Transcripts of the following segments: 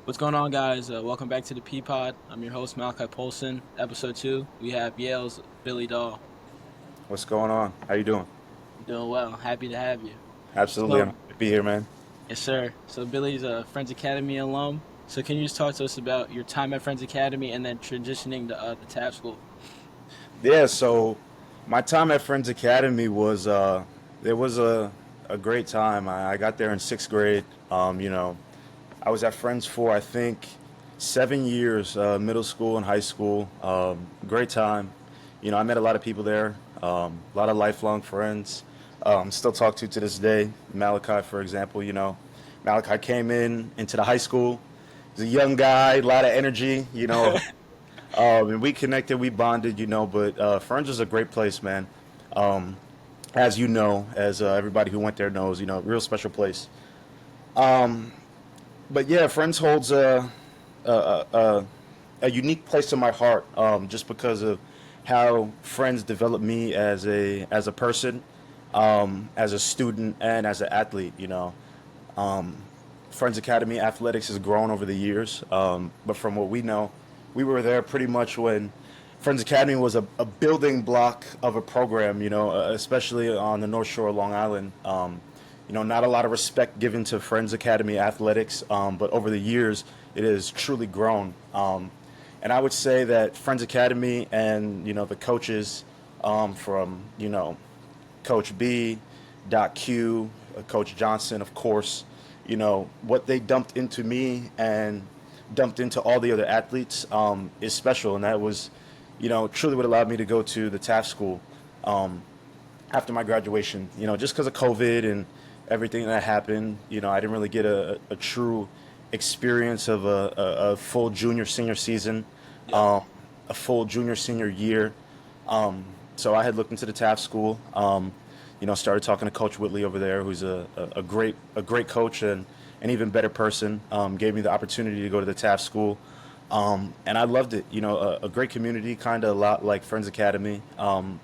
What's going on, guys? Welcome back to the P Pod. I'm your host, Malachi Polson. Episode 2, we have Yale's Billy Daal. What's going on? How you doing? Doing well. Happy to have you. Absolutely, I'm So, happy to be here, man. yes, sir. So, Billy's a Friends Academy alum. So, can you just talk to us about your time at Friends Academy and then transitioning to the TAP school? Yeah, so my time at Friends Academy was it was a great time. I got there in sixth grade. I was at Friends for I think 7 years, middle school and high school. Great time. I met a lot of people there. A lot of lifelong friends. Still talk to this day. Malachi, for example. Malachi came into the high school. He's a young guy, a lot of energy. And we connected, we bonded, but Ferns is a great place, man. Um, as you know, as everybody who went there knows, real special place. But yeah, Friends holds a unique place in my heart, just because of how Friends developed me as a person, as a student, and as an athlete. Friends Academy athletics has grown over the years, but from what we know, we were there pretty much when Friends Academy was a building block of a program. Especially on the North Shore of Long Island. Not a lot of respect given to Friends Academy athletics, but over the years, it has truly grown. And I would say that Friends Academy and the coaches, from Coach B, Doc Q, Coach Johnson, of course, what they dumped into me and dumped into all the other athletes, is special, and that was, truly what allowed me to go to the TAF school, after my graduation. Just because of COVID and everything that happened, I didn't really get a true experience of a full junior senior season, Yep. um, a full junior senior year. So I had looked into the TAF school. Started talking to Coach Whitley over there, who's a great coach and an even better person. Gave me the opportunity to go to the TAF school, and I loved it. A great community, kind of a lot like Friends Academy,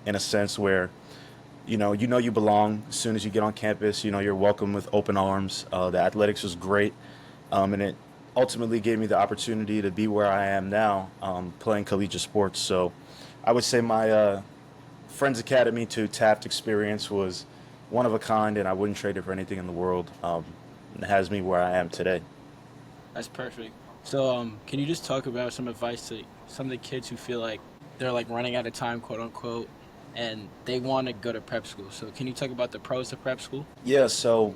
in a sense where you belong as soon as you get on campus. You're welcome with open arms. The athletics was great, and it ultimately gave me the opportunity to be where I am now, playing collegiate sports. So I would say my Friends Academy to Taft experience was one of a kind, and I wouldn't trade it for anything in the world. It has me where I am today. That's perfect. So, can you just talk about some advice to some of the kids who feel like they're like running out of time, quote unquote, and they want to go to prep school? So, can you talk about the pros to prep school? Yeah, so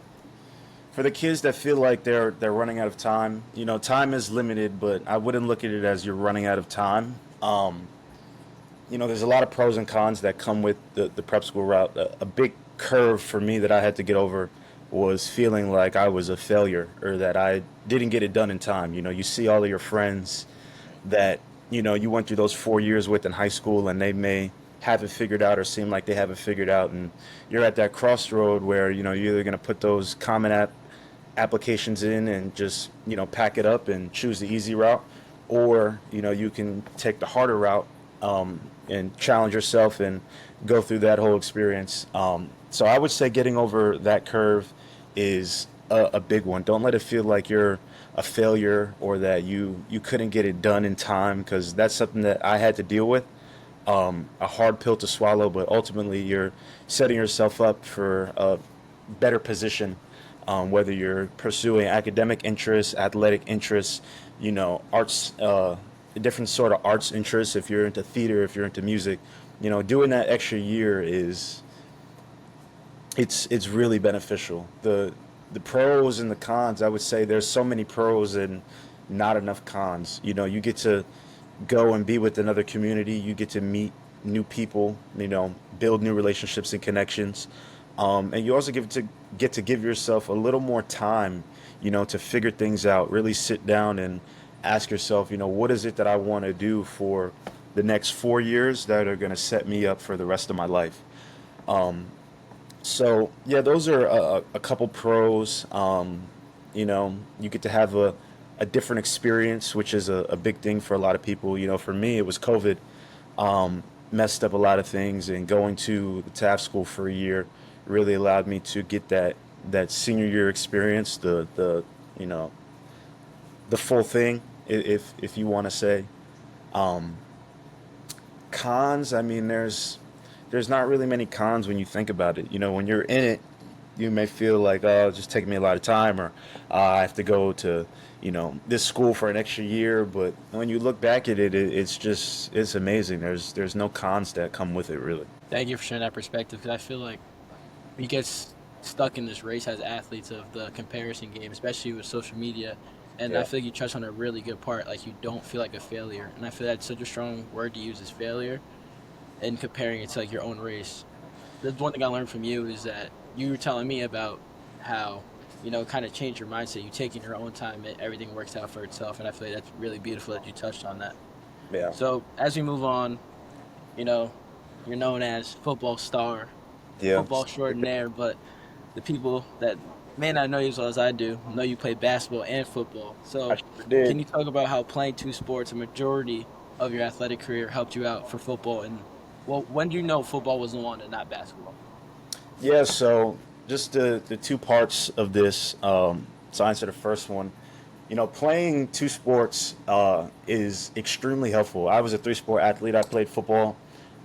for the kids that feel like they're running out of time, time is limited, but I wouldn't look at it as you're running out of time. There's a lot of pros and cons that come with the prep school route. A big curve for me that I had to get over was feeling like I was a failure or that I didn't get it done in time. You see all of your friends that you went through those 4 years with in high school, and they may have it figured out or seem like they have it figured out, and you're at that crossroad where you're either going to put those common applications in and just pack it up and choose the easy route, or you can take the harder route, and challenge yourself and go through that whole experience. So I would say getting over that curve is a big one. Don't let it feel like you're a failure or that you couldn't get it done in time, because that's something that I had to deal with. A hard pill to swallow, but ultimately you're setting yourself up for a better position, whether you're pursuing academic interests, athletic interests, arts, different sort of arts interests. If you're into theater, if you're into music, doing that extra year it's really beneficial. The pros and the cons, I would say there's so many pros and not enough cons. You get to go and be with another community. You get to meet new people. Build new relationships and connections. And you also get to give yourself a little more time, to figure things out. Really sit down and ask yourself, what is it that I want to do for the next 4 years that are going to set me up for the rest of my life. So yeah, those are a couple pros. You get to have a different experience, which is a big thing for a lot of people. For me, it was COVID, messed up a lot of things, and going to the TAF school for a year really allowed me to get that senior year experience, the the full thing, if you want to say. Um, Cons, I mean, there's not really many cons when you think about it. You know, when you're in it, you may feel like, oh, it's just taking me a lot of time, or I have to go to, this school for an extra year. But when you look back at it, it's amazing. There's no cons that come with it, really. Thank you for sharing that perspective because I feel like we get stuck in this race as athletes of the comparison game, especially with social media. And I Yeah. feel like you touched on a really good part. Like you don't feel like a failure, and I feel that's such a strong word to use as failure, and comparing it to like your own race. That's one thing I learned from you is that you were telling me about how kind of change your mindset. You take in your own time, and everything works out for itself. And I feel like that's really beautiful that you touched on that. Yeah. So as we move on, you know, you're known as football star, Yeah. football extraordinaire, but the people that may not know you as well as I do know you play basketball and football. I So, sure can did. you talk about how playing two sports, a majority of your athletic career, helped you out for football? And well, when do you know football was the one and not basketball? Yeah, so just the two parts of this. So I answer the first one. Playing two sports is extremely helpful. I was a three-sport athlete. I played football,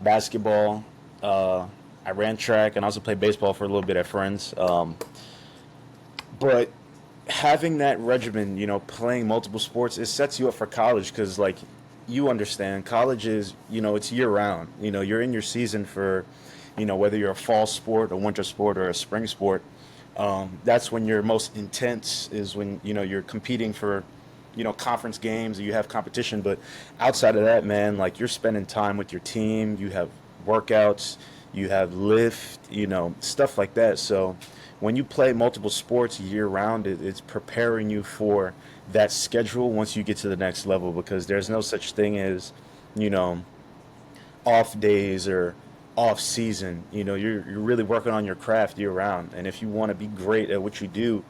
basketball, uh, I ran track, and I also played baseball for a little bit at Friends. But having that regimen, playing multiple sports, it sets you up for college because, like, you understand, college is, it's year round. You're in your season for, whether you're a fall sport, a winter sport, or a spring sport. That's when you're most intense, is when, you're competing for, conference games, you have competition. But outside of that, man, like, you're spending time with your team, you have workouts, you have lift, stuff like that. So when you play multiple sports year round, it's preparing you for that schedule once you get to the next level, because there's no such thing as, you know, off days or off season. You're really working on your craft year round. And if you want to be great at what you do,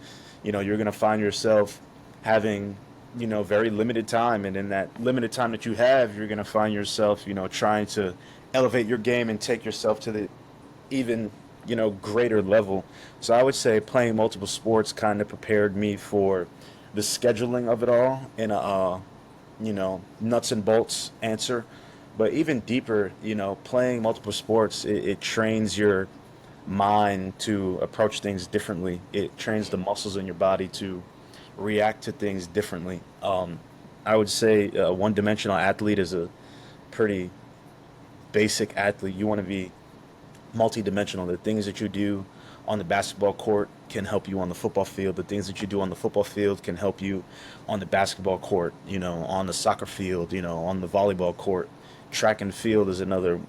you're going to find yourself having, very limited time. And in that limited time that you have, you're going to find yourself, trying to elevate your game and take yourself to the even, greater level. So I would say playing multiple sports kind of prepared me for the scheduling of it all in a, nuts and bolts answer. But even deeper, playing multiple sports, it trains your mind to approach things differently. It trains the muscles in your body to react to things differently. I would say a one-dimensional athlete is a pretty basic athlete. You want to be multidimensional. The things that you do on the basketball court can help you on the football field. The things that you do on the football field can help you on the basketball court, on the soccer field, on the volleyball court. Track and field is another,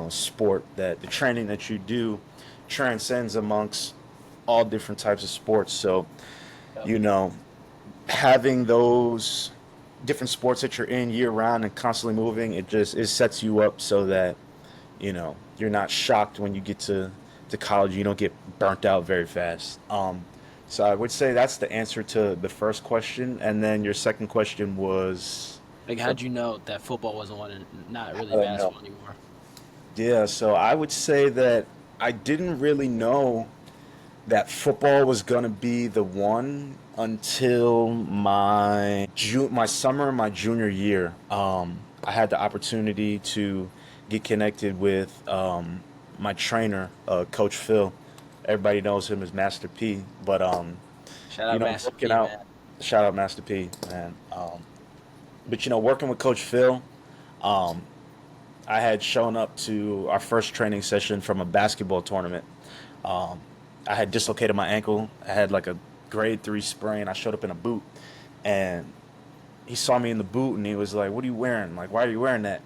sport that the training that you do transcends amongst all different types of sports. So, Yep. you know, having those different sports that you're in year round and constantly moving, it sets you up so that you're not shocked when you get to college. You don't get burnt out very fast. So I would say that's the answer to the first question, and then your second question was, Like, so how'd you know that football was the one and not I really don't know. basketball anymore? Yeah, so I would say that I didn't really know that football was gonna be the one until my summer, my junior year. I had the opportunity to get connected with my trainer, Coach Phil. Everybody knows him as Master P. But Shout out Master working P, out. man. Shout out Master P, man. But working with Coach Phil, um, I had shown up to our first training session from a basketball tournament. Um, I had dislocated my ankle. I had like a grade 3 sprain. I showed up in a boot, and he saw me in the boot, and he was like, "What are you wearing? Like, why are you wearing that?"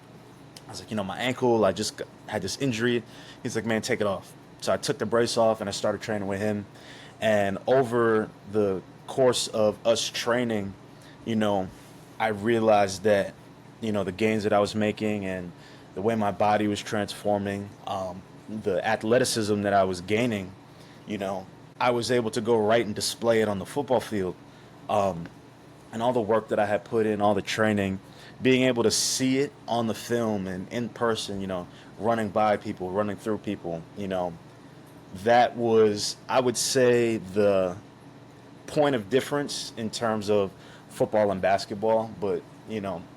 I was like, "My ankle. I just had this injury." He's like, "Man, take it off." So I took the brace off, and I started training with him. And over the course of us training, you know, I realized that, the gains that I was making and the way my body was transforming, the athleticism that I was gaining, you know, I was able to go right and display it on the football field. And all the work that I had put in, all the training, being able to see it on the film and in person, running by people, running through people, that was, I would say, the point of difference in terms of football and basketball, but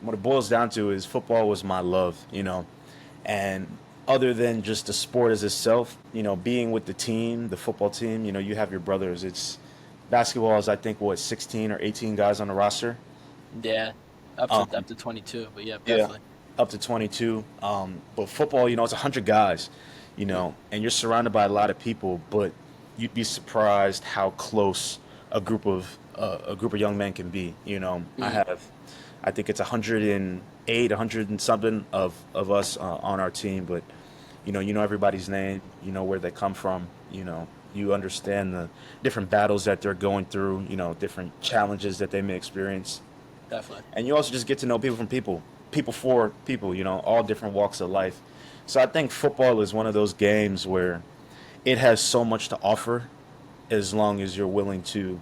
what it boils down to is football was my love, and other than just the sport as itself, being with the team, the football team, you have your brothers. It's basketball is I think what 16 or 18 guys on the roster. Yeah, Um, up to 22, but yeah, yeah, definitely. up to 22. But football, it's 100 guys, Mm, and you're surrounded by a lot of people, but you'd be surprised how close a group of young men can be. mm, I think it's 108, 100 and something of us on our team, but you know everybody's name, you know where they come from, you understand the different battles that they're going through, different challenges that they may experience, definitely. and you also just get to know people from people, people for people, all different walks of life. So I think football is one of those games where it has so much to offer as long as you're willing to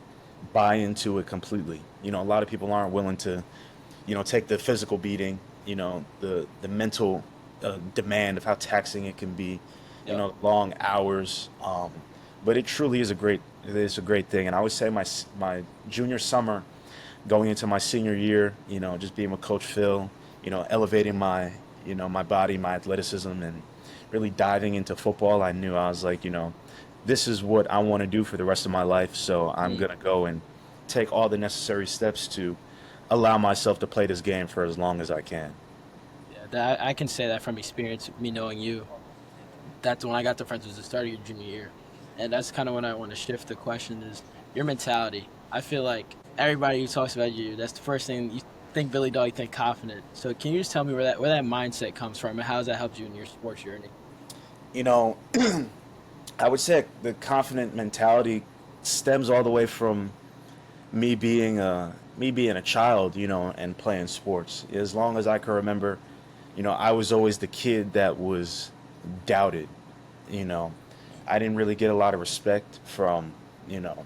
buy into it completely. A lot of people aren't willing to, take the physical beating, the mental demand of how taxing it can be, Yep. long hours. But it is a great thing. And I would say my junior summer, going into my senior year, just being with Coach Phil, elevating my body, my athleticism, and really diving into football. I knew I was like, this is what I want to do for the rest of my life. So I'm Mm. gonna go and take all the necessary steps to allow myself to play this game for as long as I can. Yeah, that I can say that from experience, me knowing you. That's when I got the friends was the start of your junior year, and that's kind of when I want to shift the question is your mentality. I feel like everybody who talks about you, that's the first thing you think Billy Dog, you think confident. So can you just tell me where that mindset comes from and how has that helped you in your sports journey? You know, I would say the confident mentality stems all the way from me being a child, and playing sports. As long as I can remember, I was always the kid that was doubted. You know, I didn't really get a lot of respect from, you know,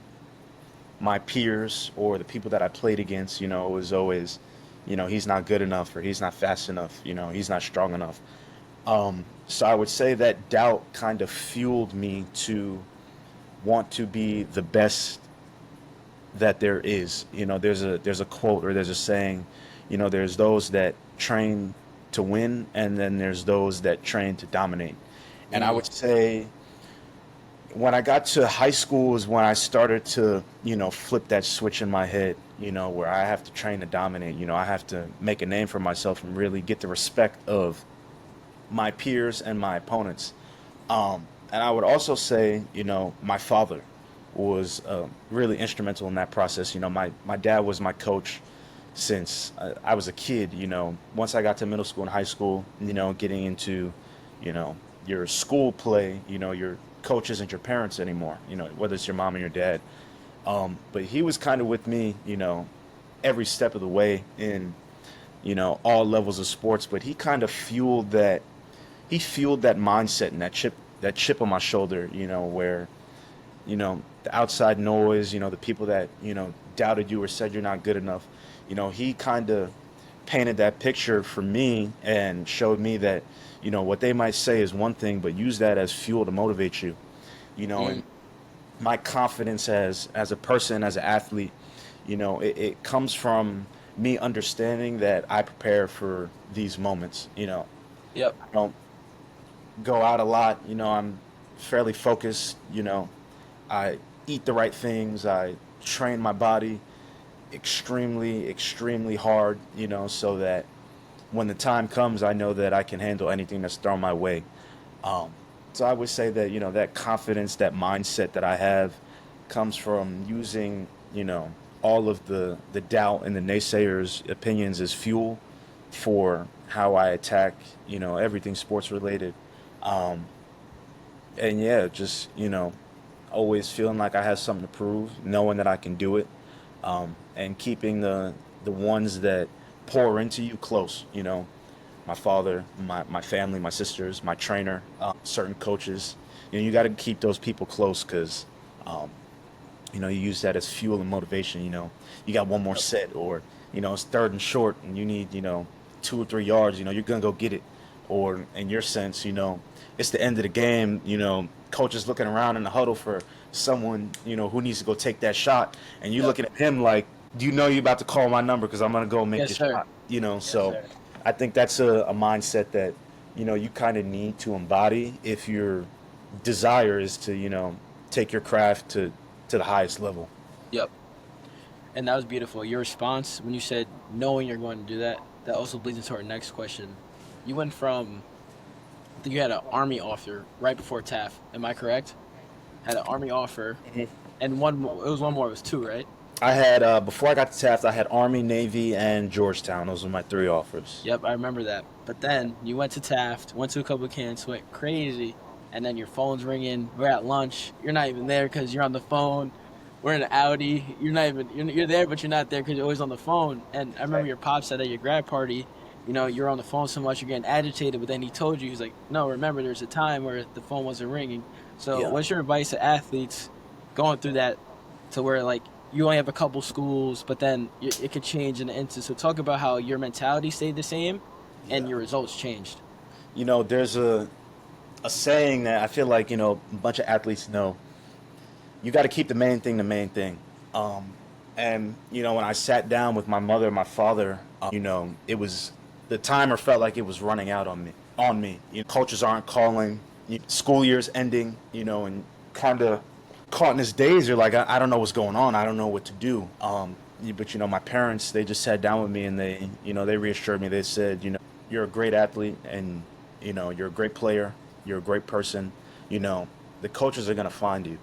my peers or the people that I played against. It was always, he's not good enough or he's not fast enough. He's not strong enough. So I would say that doubt kind of fueled me to want to be the best that there is. There's a quote or there's a saying, there's those that train to win and then there's those that train to dominate. And I Mm, would say when I got to high school is when I started to, flip that switch in my head, where I have to train to dominate. I have to make a name for myself and really get the respect of my peers and my opponents. And I would also say, my father was really instrumental in that process. My dad was my coach since I was a kid. Once I got to middle school and high school, getting into, you know, your school play, your coach isn't your parents anymore, whether it's your mom or your dad. But he was kind of with me, every step of the way in, all levels of sports. But he fueled that mindset and that chip on my shoulder, where the outside noise, the people that doubted you or said you're not good enough, he kind of painted that picture for me and showed me that what they might say is one thing, but use that as fuel to motivate you, mm, and my confidence as a person, as an athlete, it comes from me understanding that I prepare for these moments. yep. I don't go out a lot. I'm fairly focused. I eat the right things. I train my body extremely, extremely hard, so that when the time comes, I know that I can handle anything that's thrown my way. Um, so I would say that, that confidence, that mindset that I have comes from using, all of the doubt and the naysayers' opinions as fuel for how I attack, everything sports related. Um, and yeah, just always feeling like I have something to prove, knowing that I can do it, and keeping the ones that pour into you close. My father, my family, my sisters, my trainer, certain coaches. You got to keep those people close because you use that as fuel and motivation. You got one more Yep. set, or it's third and short, and you need 2 or 3 yards. You're gonna go get it. Or in your sense, it's the end of the game. Coach is looking around in the huddle for someone who needs to go take that shot, and you Yep. looking at him like. you know you're about to call my number because I'm gonna go make Yes, a sir. shot. You know, Yes, so sir. I think that's a mindset that you kind of need to embody if your desire is to take your craft to the highest level. Yep. And that was beautiful. Your response when you said knowing you're going to do that, that also bleeds into our next question. You went from, I think you had an army offer right before TAF. Am I correct? Had an army offer, and one more, it was one more. It was two, right? I had before I got to Taft, I had Army, Navy, and Georgetown. Those were my three offers. Yep, I remember that. But then you went to Taft, went to a couple of camps, went crazy, and then your phone's ringing. We're at lunch. You're not even there because you're on the phone. We're in an Audi. You're not even you're there, but you're not there because you're always on the phone. And I remember your pop said at your grad party, you're on the phone so much you're getting agitated. But then he told you, he's like, no, remember, there's a time where the phone wasn't ringing. So, Yeah. what's your advice to athletes going through that to where like you only have a couple schools, but then it could change in an instant. So talk about how your mentality stayed the same and Yeah. your results changed. There's a saying that I feel like a bunch of athletes know. You got to keep the main thing the main thing. And when I sat down with my mother and my father, it was the timer felt like it was running out on me. Coaches aren't calling. School year's ending. And kind of caught in this daze. You're like, I don't know what's going on. I don't know what to do. But my parents, they just sat down with me and they reassured me. They said, you're a great athlete and you're a great player. You're a great person. The coaches are gonna find you.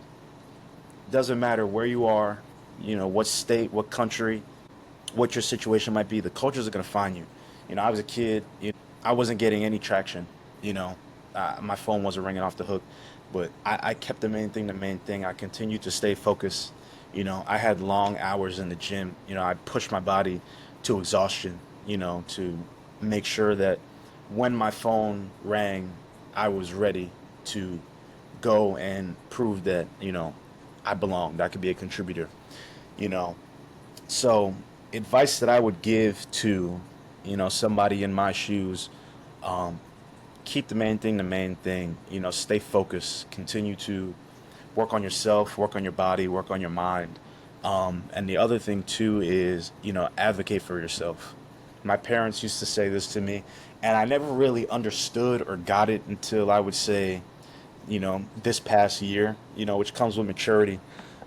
Doesn't matter where you are, what state, what country, what your situation might be. The coaches are gonna find you. I was a kid. I wasn't getting any traction. You know, my phone wasn't ringing off the hook, but I kept the main thing the main thing. I continued to stay focused. I had long hours in the gym. I pushed my body to exhaustion. To make sure that when my phone rang, I was ready to go and prove that I belonged. I could be a contributor. You know, so advice that I would give to somebody in my shoes, keep the main thing the main thing. Stay focused. Continue to work on yourself, work on your body, work on your mind. And the other thing too is advocate for yourself. My parents used to say this to me, and I never really understood or got it until I would say this past year, which comes with maturity.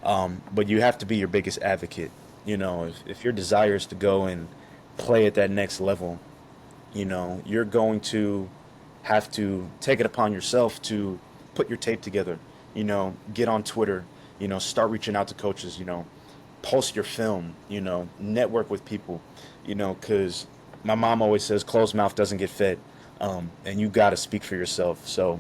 But you have to be your biggest advocate. If your desire is to go and play at that next level, you're going to have to take it upon yourself to put your tape together, get on Twitter, start reaching out to coaches, post your film, network with people, because my mom always says closed mouth doesn't get fed. And you got to speak for yourself. So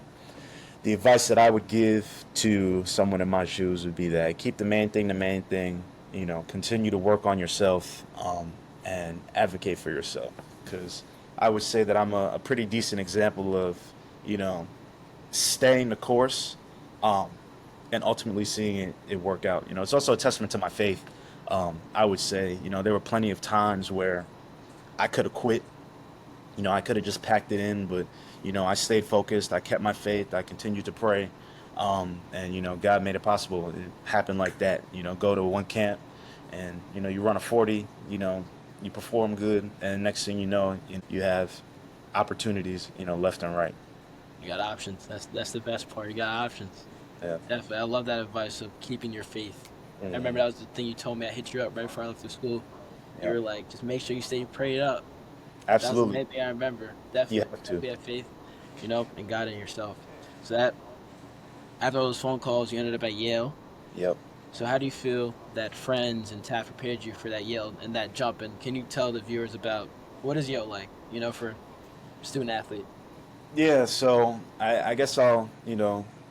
the advice that I would give to someone in my shoes would be that keep the main thing the main thing. Continue to work on yourself and advocate for yourself. Because I would say that I'm a pretty decent example of, you know, staying the course um, and ultimately seeing it work out. It's also a testament to my faith. I would say, there were plenty of times where I could have quit. I could have just packed it in, but I stayed focused. I kept my faith. I continued to pray, and God made it possible. It happened like that. Go to one camp, and you run a 40. You perform good, and next thing you know, you have opportunities. Left and right. You got options. That's the best part. You got options. Yeah. Definitely. I love that advice of keeping your faith. I Mhm. remember that was the thing you told me. I hit you up right before I left the school. You Yeah. were like, just make sure you stay prayed up. That was the Absolutely. main thing I remember. You Definitely. have to. Definitely have faith, and God in yourself. So that after all those phone calls, you ended up at Yale. Yep. So how do you feel that friends and Taft prepared you for that Yale and that jump? And can you tell the viewers about what is Yale like, for student athlete? Yeah, so I guess I'll,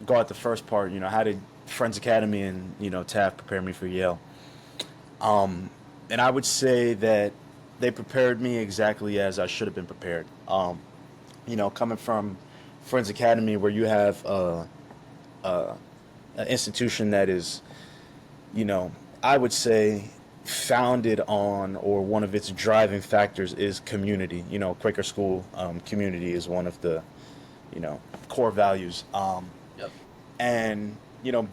go at the first part. How did Friends Academy and, Taft prepare me for Yale? And I would say that they prepared me exactly as I should have been prepared. Coming from Friends Academy, where you have an institution that is, you know, I would say founded on, or one of its driving factors is community. Quaker school community is one of the, core values. Yep. And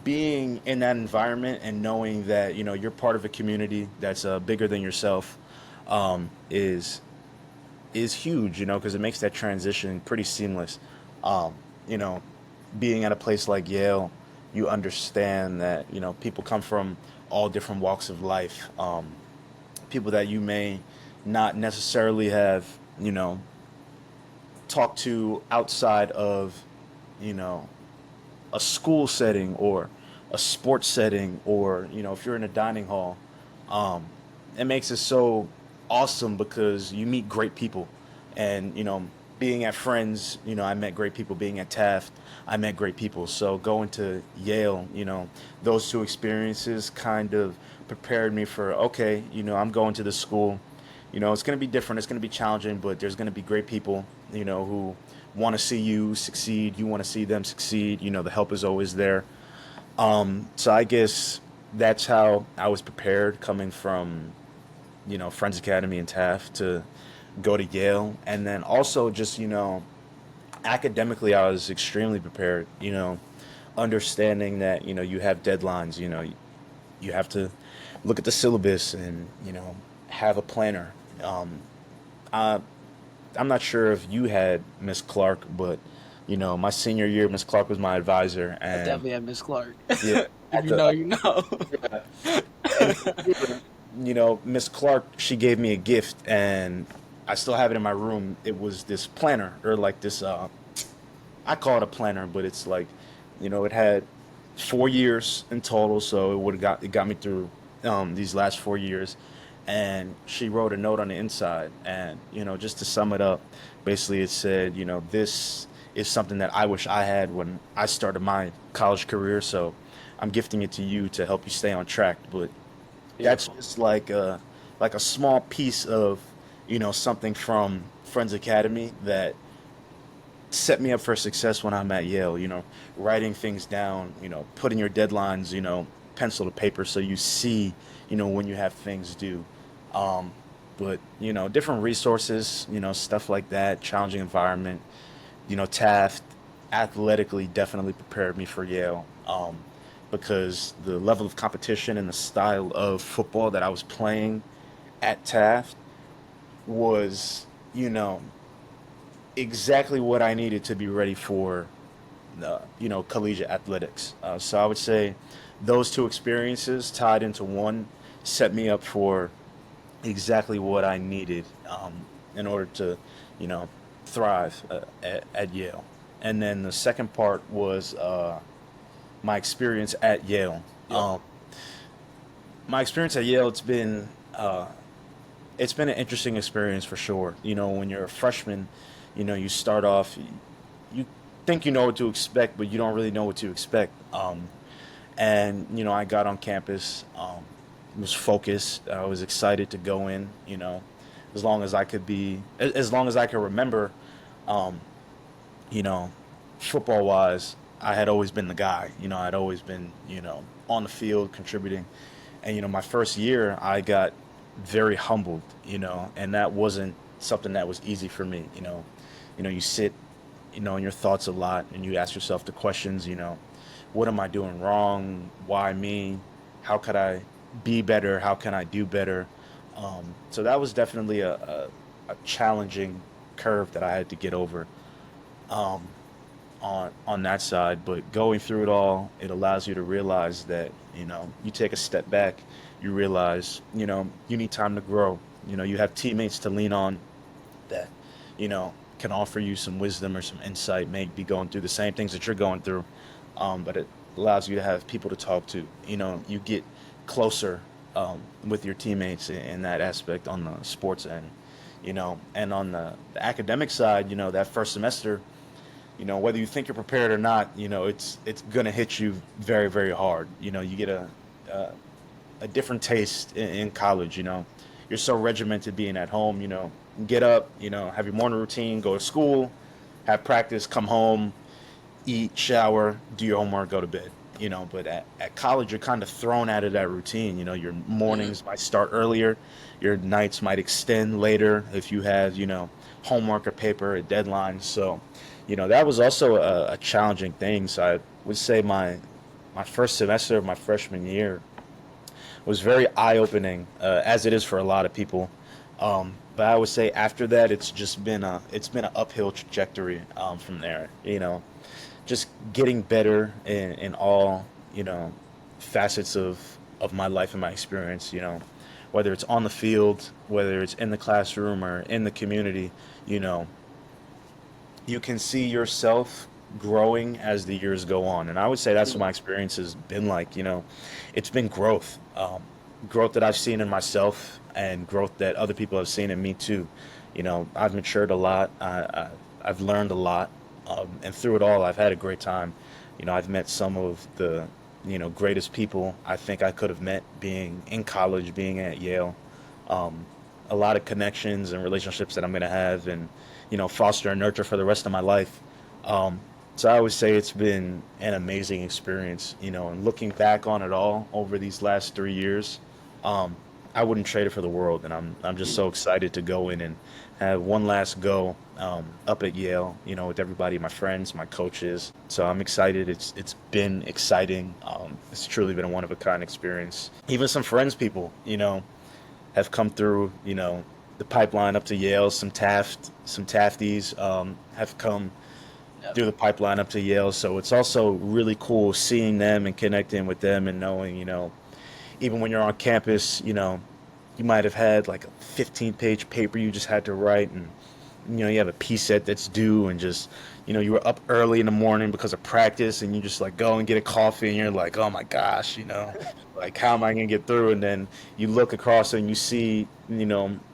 being in that environment and knowing that you're part of a community that's bigger than yourself, is huge, because it makes that transition pretty seamless. Um, you know, Being at a place like Yale, you understand that people come from all different walks of life. People that you may not necessarily have you know talked to outside of you know a school setting or a sports setting, or if you're in a dining hall. um, it makes it so awesome because you meet great people. And being at Friends, I met great people. Being at Taft, I met great people. So going to Yale, those two experiences kind of prepared me for, okay, I'm going to this school. It's going to be different, it's going to be challenging, but there's going to be great people, who want to see you succeed. You want to see them succeed. The help is always there. So I guess that's how I was prepared, coming from Friends Academy and Taft, to go to Yale. And then also just academically, I was extremely prepared. Understanding that you have deadlines. You have to look at the syllabus and have a planner. Um, I, I'm not sure if you had Miss Clark, but my senior year, Miss Clark was my advisor. I And definitely have Miss Clark. yeah, If at you know, the you know. and Miss Clark, she gave me a gift, and I still have it in my room. It was this planner, or like this. I call it a planner, but it's like, it had 4 years in total, so it got me through these last 4 years. And she wrote a note on the inside, and just to sum it up, basically it said, this is something that I wish I had when I started my college career. So I'm gifting it to you to help you stay on track. But that's Beautiful. just like a small piece of something from Friends Academy that set me up for success when I'm at Yale. Writing things down, putting your deadlines, pencil to paper, so you see, when you have things due. Um, but different resources, stuff like that, challenging environment. Taft athletically definitely prepared me for Yale, because the level of competition and the style of football that I was playing at Taft was, you know, exactly what I needed to be ready for, collegiate athletics. So I would say those two experiences tied into one set me up for exactly what I needed, in order to, you know, thrive at Yale. And then the second part was my experience at Yale. Yep. Um, my experience at Yale, it's been an interesting experience for sure. When you're a freshman, you start off, you think you know what to expect, but you don't really know what to expect. And I got on campus, was focused. I was excited to go in. As long as I could remember, um, you know, football wise, I had always been the guy. I'd always been, on the field contributing. And, my first year, I got very humbled, and that wasn't something that was easy for me. You sit, in your thoughts a lot, and you ask yourself the questions, what am I doing wrong? Why me? How could I be better? How can I do better? So that was definitely a challenging curve that I had to get over, um, on that side. But going through it all, it allows you to realize that you take a step back, you realize you need time to grow. You have teammates to lean on that can offer you some wisdom or some insight, may be going through the same things that you're going through. But it allows you to have people to talk to. You get closer, with your teammates in that aspect on the sports end. And on the academic side, that first semester, whether you think you're prepared or not, it's gonna hit you very, very hard. You get a, a different taste in college. You're so regimented being at home. Get up, have your morning routine, go to school, have practice, come home, eat, shower, do your homework, go to bed. But at college, you're kind of thrown out of that routine. Your Hmm. mornings might start earlier, your nights might extend later if you have, homework or paper or deadlines. So, that was also a challenging thing. So I would say my my first semester of my freshman year was very eye-opening, as it is for a lot of people. But I would say after that, it's been an uphill trajectory from there. Just getting better in all facets of my life and my experience. Whether it's on the field, whether it's in the classroom or in the community, you know, you can see yourself growing as the years go on. And I would say that's what my experience has been like. It's been growth, growth that I've seen in myself and growth that other people have seen in me too. I've matured a lot. I've learned a lot. And through it all, I've had a great time. I've met some of the, greatest people I think I could have met being in college, being at Yale. Um, a lot of connections and relationships that I'm going to have and, foster and nurture for the rest of my life. Um, so I would say it's been an amazing experience, and looking back on it all over these last 3 years, um, I wouldn't trade it for the world. And I'm just so excited to go in and have one last go up at Yale, with everybody, my friends, my coaches. So I'm excited. It's been exciting. It's truly been a one of a kind experience. Even some friends, people, have come through, the pipeline up to Yale. Some Tafties have come Yep. through the pipeline up to Yale. So it's also really cool seeing them and connecting with them and knowing, even when you're on campus, you might have had like a 15-page paper you just had to write, and you have a P set that's due, and just you were up early in the morning because of practice, and you just like go and get a coffee, and you're like, oh my gosh, like how am I gonna get through? And then you look across and you see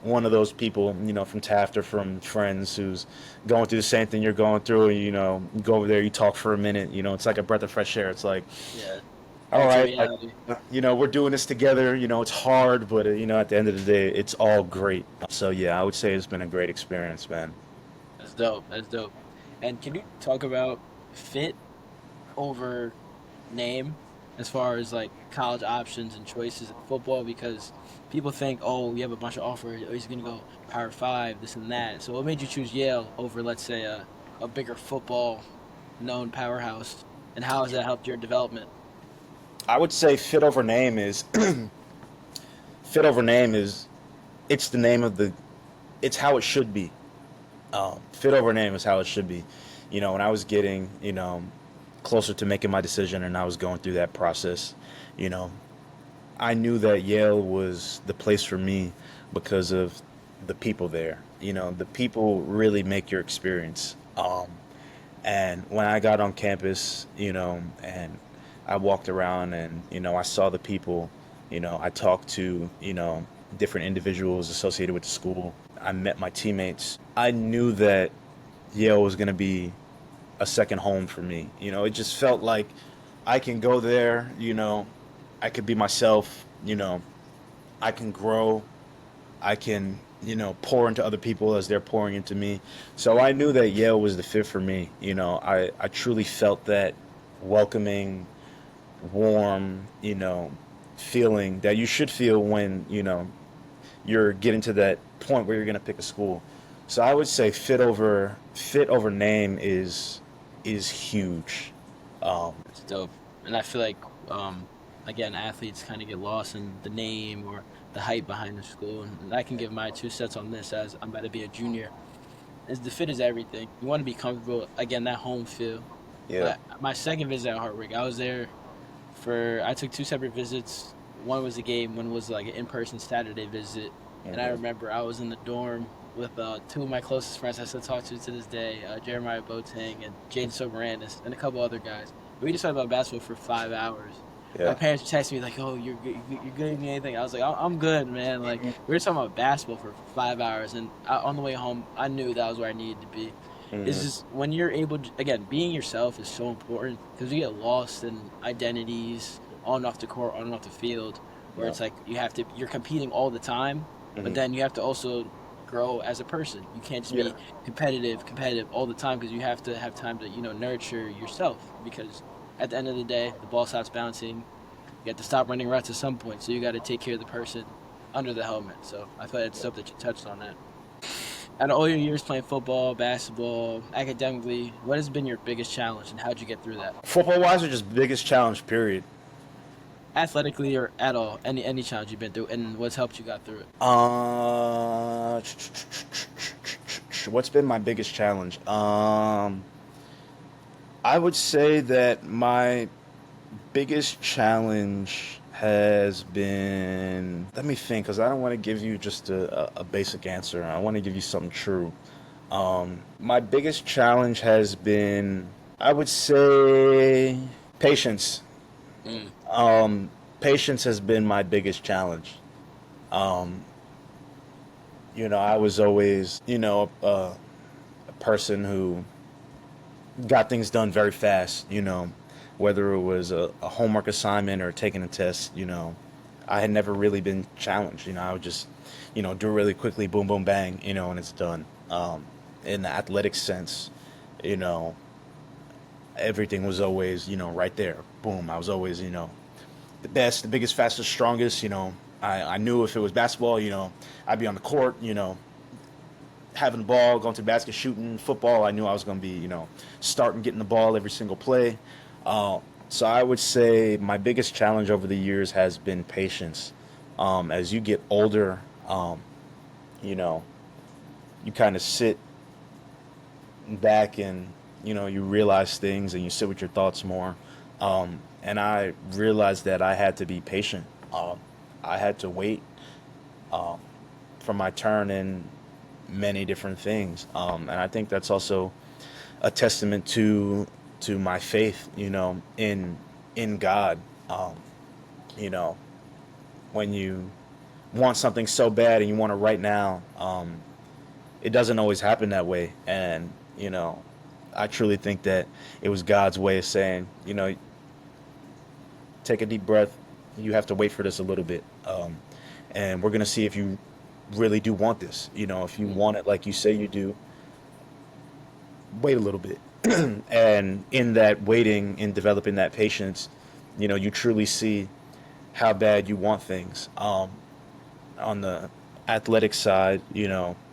one of those people from Taft or from friends who's going through the same thing you're going through, and you go over there, you talk for a minute, it's like a breath of fresh air. It's like, Yeah. all Back to right, like, reality. we're doing this together. It's hard, but at the end of the day, it's all great. So yeah, I would say it's been a great experience, man. That's dope. That's dope. And can you talk about fit over name as far as like college options and choices in football? Because people think, oh, you have a bunch of offers, oh, he's gonna go Power Five, this and that. So what made you choose Yale over, let's say, a bigger football known powerhouse? And how has that helped your development? I would say fit over name is it's the name of the it's how it should be. Fit over name is how it should be. When I was getting closer to making my decision and I was going through that process, you know, I knew that Yale was the place for me because of the people there. The people really make your experience. And when I got on campus, and I walked around and, I saw the people, I talked to, different individuals associated with the school. I met my teammates. I knew that Yale was going to be a second home for me. It just felt like I can go there, I could be myself, I can grow, I can, pour into other people as they're pouring into me. So I knew that Yale was the fit for me. I truly felt that welcoming, warm, feeling that you should feel when, you're getting to that point where you're going to pick a school. So I would say fit over name is huge. Um, It's dope. And I feel like, um, again, athletes kind of get lost in the name or the hype behind the school. And I can give my 2 cents on this as I'm about to be a junior. Is the fit is everything. You want to be comfortable. Again, that home feel. yeah. But my second visit at Hartwick, I was there I took two separate visits. One was a game, one was like an in-person Saturday visit. And I hmm remember I was in the dorm with two of my closest friends I still talk to this day, Jeremiah Boateng and Jaden Soberandis, and a couple other guys. We just talked about basketball for 5 hours. My Yeah. parents would text me like, "Oh, you're good at anything?" I was like, I'm good, man." Like we were talking about basketball for 5 hours, and on the way home, I knew that was where I needed to be. It's hmm just when you're able to, again, being yourself is so important because you get lost in identities on and off the court, on and off the field, where Yeah. it's like you're competing all the time, but hmm then you have to also grow as a person. You can't just Yeah. be competitive all the time because you have to have time to nurture yourself because at the end of the day, the ball stops bouncing. You have to stop running routes at some point, so you got to take care of the person under the helmet. So I feel like it's dope that you touched on that. Out of all your years playing football, basketball, academically, what has been your biggest challenge and how'd you get through that? Football wise, or just biggest challenge, period? Athletically or at all, any challenge you've been through and what's helped you got through it? Uh, what's been my biggest challenge? I would say that my biggest challenge has been. Let me think, because I don't want to give you just a basic answer. I want to give you something true. My biggest challenge has been, I would say, patience. Mm, Um, Patience has been my biggest challenge. Um, I was always, a person who got things done very fast, whether it was a homework assignment or taking a test, I had never really been challenged. I would just, do it really quickly, boom, boom, bang, and it's done. In the athletic sense, you know, everything was always, right there. Boom. I was always, the best, the biggest, fastest, strongest, I knew if it was basketball, I'd be on the court, having the ball, going to the basket, shooting. Football, I knew I was going to be, starting getting the ball every single play. Uh, so I would say my biggest challenge over the years has been patience. As you get older, you know, you kind of sit back and, you realize things and you sit with your thoughts more. And I realized that I had to be patient. I had to wait for my turn in many different things. And I think that's also a testament to my faith, in God. Um, you know, when you want something so bad and you want it right now, it doesn't always happen that way. And I truly think that it was God's way of saying, take a deep breath. You have to wait for this a little bit, and we're gonna see if you really do want this. If you mm, want it like you say you do, wait a little bit. And in that waiting, in developing that patience, you truly see how bad you want things. On the athletic side,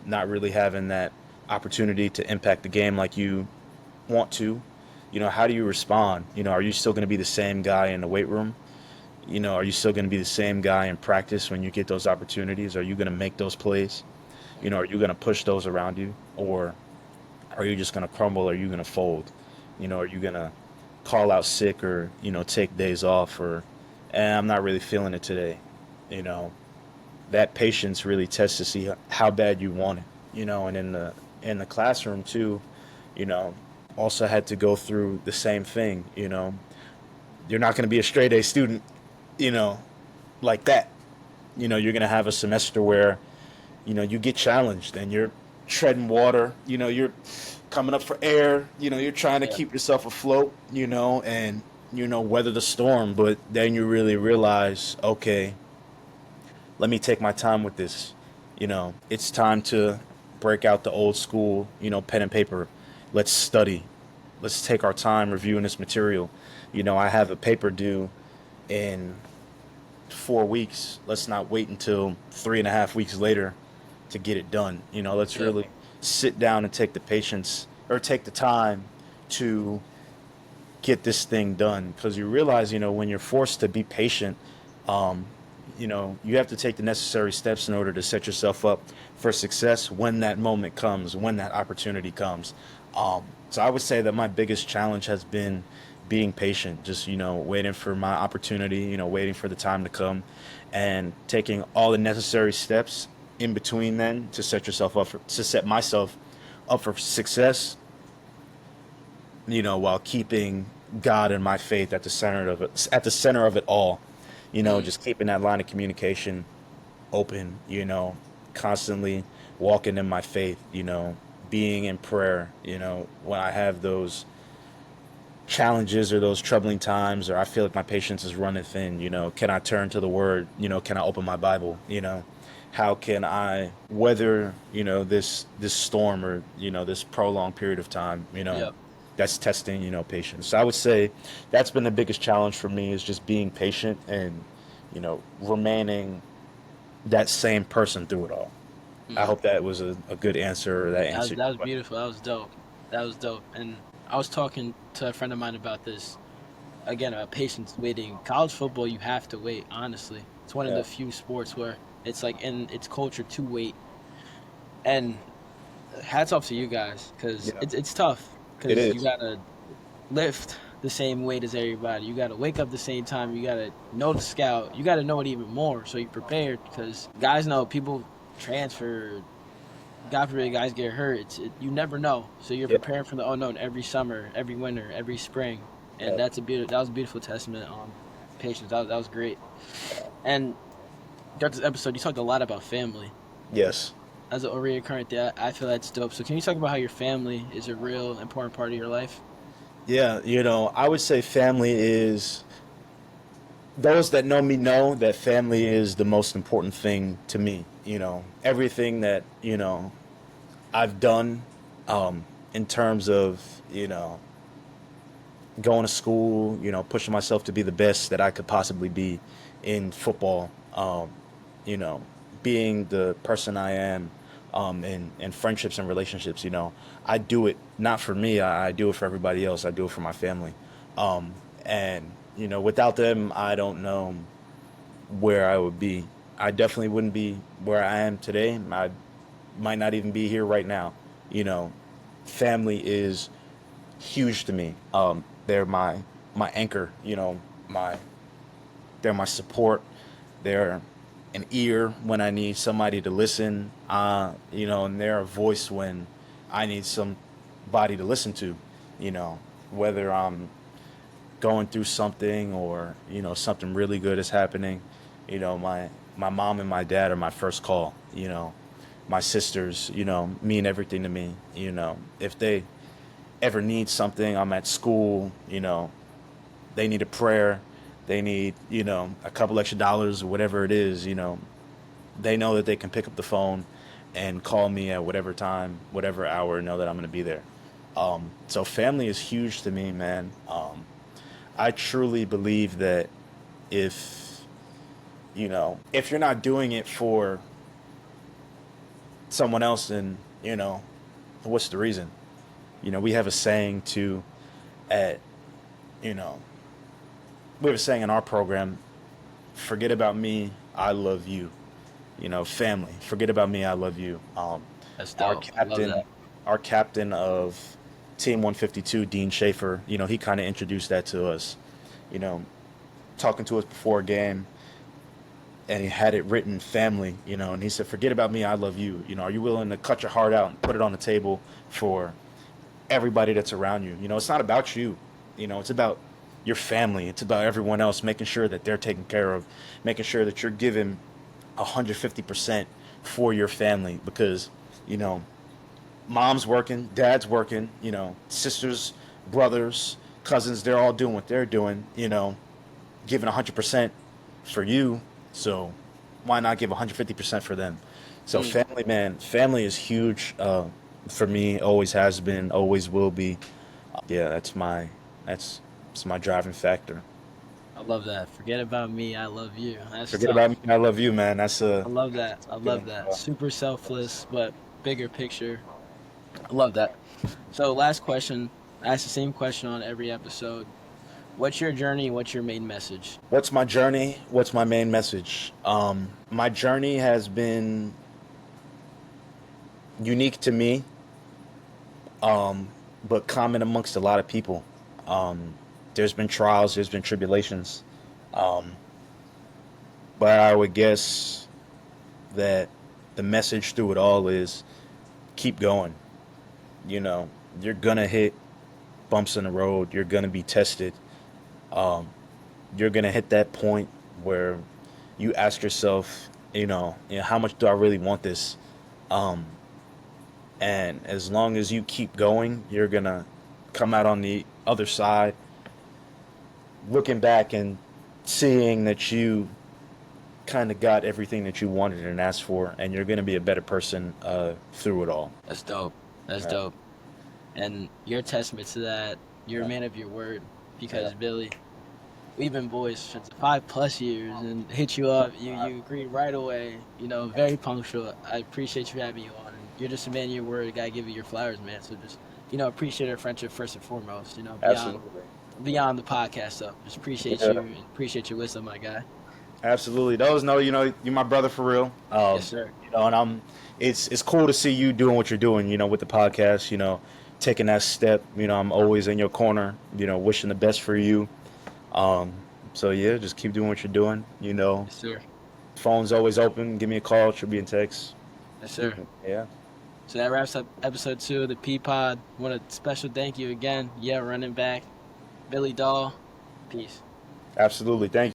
not really having that opportunity to impact the game like you want to, how do you respond? Are you still going to be the same guy in the weight room? Are you still going to be the same guy in practice when you get those opportunities? Are you going to make those plays? mm. Are you going to push those around you? Or are you just going to crumble? Or are you going to fold? Are you going to call out sick or, take days off or, I'm not really feeling it today? You know, that patience really tests to see how bad you want it. And in the classroom too, you know, also had to go through the same thing. You're not going to be a straight A student, you know, like that. You're going to have a semester where, you get challenged and you're treading water, you're coming up for air, you're trying to Yeah. keep yourself afloat, and, weather the storm. But then you really realize, okay, let me take my time with this. It's time to break out the old school, pen and paper. Let's study. Let's take our time reviewing this material. I have a paper due in 4 weeks. Let's not wait until 3.5 weeks later to get it done. Let's Yeah. really sit down and take the patience or take the time to get this thing done. Because you realize, when you're forced to be patient, um, you have to take the necessary steps in order to set yourself up for success when that moment comes, when that opportunity comes. So I would say that my biggest challenge has been being patient, just, waiting for my opportunity, waiting for the time to come and taking all the necessary steps in between then to set myself up for success, while keeping God and my faith at the center of it all. Mm, Just keeping that line of communication open, constantly walking in my faith, being in prayer, when I have those challenges or those troubling times or I feel like my patience is running thin, can I turn to the word, can I open my Bible, how can I weather, this storm or, this prolonged period of time, yeah. that's testing, patience. So I would say that's been the biggest challenge for me is just being patient and, remaining that same person through it all. I Mm. hope that was a good answer, or that That was answered that your was question. beautiful. That was dope. That was dope. And I was talking to a friend of mine about this again about patience waiting. College football, you have to wait. Honestly, it's one of Yeah, the few sports where it's like in its culture to wait. And hats off to you guys because yeah, it's tough it because you is. gotta lift the same weight as everybody. You gotta wake up the same time. You gotta know the scout. You gotta know it even more so you're prepared because guys know people transfer. God forbid guys get hurt. You never know. So you're Yeah, preparing for the unknown every summer, every winter, every spring, and yeah. that was a beautiful testament on patience. That was great. And throughout this episode, you talked a lot about family Yes. as a recurrent. I feel that's dope. So can you talk about how your family is a real important part of your life? Yeah, I would say family is, those that know me know that family is the most important thing to me. Everything that, I've done, in terms of, going to school, pushing myself to be the best that I could possibly be in football, you know, being the person I am, in friendships and relationships. I do it not for me. I do it for everybody else. I do it for my family. And, without them, I don't know where I would be. I definitely wouldn't be where I am today. I might not even be here right now. You know, Family is huge to me. They're my anchor. My they're my support. They're an ear when I need somebody to listen. And they're a voice when I need somebody to listen to. Whether I'm going through something or something really good is happening. My mom and my dad are my first call. My sisters mean everything to me. If they ever need something, I'm at school, they need a prayer, they need a couple extra dollars or whatever it is. They know that they can pick up the phone and call me at whatever time, whatever hour, and know that I'm going to be there. So family is huge to me, man. I truly believe that if if you're not doing it for someone else, then what's the reason? We have a saying to at you know we have a saying in our program: forget about me, I love you. Family, forget about me, I love you. That's Our dope. I love captain that. our captain of Team 152, Dean Schaefer, he kind of introduced that to us. You know, Talking to us before a game, and he had it written, family. And he said, forget about me, I love you. Are you willing to cut your heart out and put it on the table for everybody that's around you? It's not about you. It's about your family. It's about everyone else, making sure that they're taken care of, making sure that you're giving 150% for your family, because you know mom's working, dad's working, sisters, brothers, cousins, they're all doing what they're doing, giving 100% for you. So why not give 150% for them? So Mm, family, man, family is huge, for me. Always has been, always will be. Yeah, that's it's my driving factor. I love that. Forget about me. I love you. That's Forget about me, tough. I love you, man. That's I love that. that's I a good love one. that. Super selfless, but bigger picture. I love that. So, last question. I ask the same question on every episode. What's your journey? What's your main message? What's my journey? What's my main message? My journey has been unique to me, but common amongst a lot of people. There's been trials, there's been tribulations, but I would guess that the message through it all is keep going. You know, you're gonna hit bumps in the road. You're gonna be tested. You're gonna hit that point where you ask yourself, how much do I really want this? And as long as you keep going, you're gonna come out on the other side, looking back and seeing that you kind of got everything that you wanted and asked for, and you're gonna be a better person through it all. That's dope. That's Yeah, dope. And you're a testament to that. You're a yeah, man of your word yeah. because, Billy, we've been boys since 5+ years, and hit you up. You agreed right away. You know, very punctual. I appreciate you having you on. And you're just a man of your word. Gotta give you your flowers, man. So just appreciate our friendship first and foremost. Absolutely. Beyond the podcast stuff. Just appreciate Yeah. you and appreciate your wisdom, my guy. Absolutely. Those know, you're my brother for real. Yes, sir. And it's cool to see you doing what you're doing, with the podcast, taking that step. I'm always in your corner, wishing the best for you. Um, so yeah, just keep doing what you're doing. Yes, sir. Phone's always open. Give me a call, should be in text. Yes, sir. Yeah. So that wraps up episode 2 of the P Pod. Want a special thank you again. Yeah, running back, Billy Daal. Peace. Absolutely. Thank you.